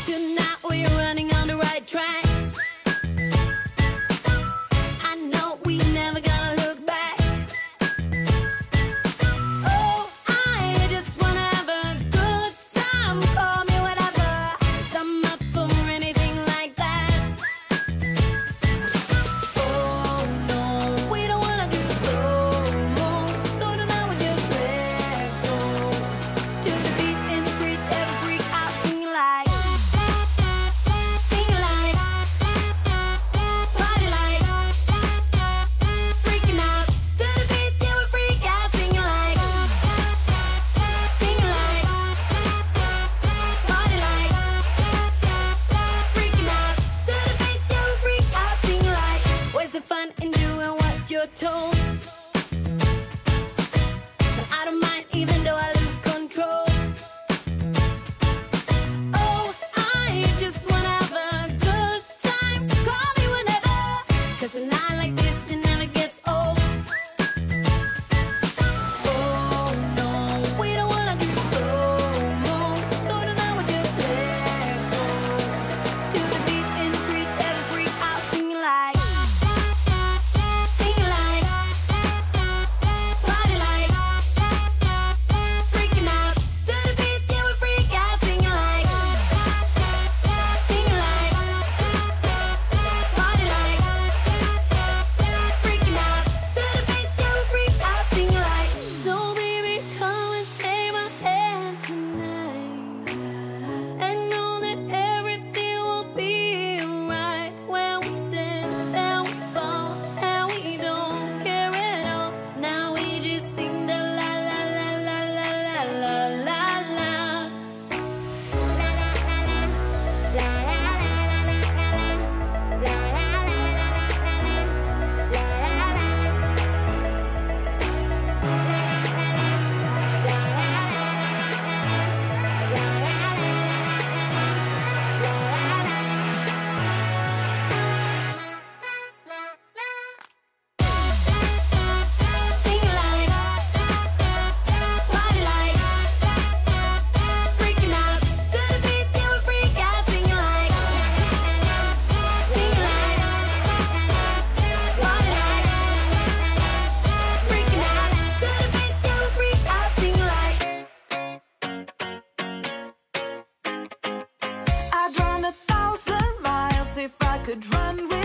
Tonight we're running on the right track. I know we never gonna look back. Oh, I just wanna have a good time. Call me whatever, 'cause I'm up for anything like that. Oh no, we don't wanna do slow-mo, so tonight we just let go. To the beat in the street, every freak out singing like, party like, freaking out. To the beat, yeah, we freak out singing like, party like, freaking out. To the beat, yeah, we freak out singing like. Where's the fun in doing what you're told? But I don't mind even though I lose control. Oh, I just wanna have a good time, so call me whenever, 'cause a night like this, it never gets old. Oh no, we don't wanna do slow-mo, so tonight we just let go. To the beat in the street, every freak out singing like, party like, freaking out. To the beat, yeah, we freak out singing like, party like, freaking out. To the beat, yeah, we freak out singing like. So baby, come and take my hand tonight, and know that everything will be alright when we dance and we fall and we don't care at all. Now we just sing the la la la la la la la la la. Singing like, party like, freaking out. To the beat, yeah, we freak out singing like, party like, freaking out. To the beat, yeah, we freak out singing like. I'd run 1,000 miles if I could run with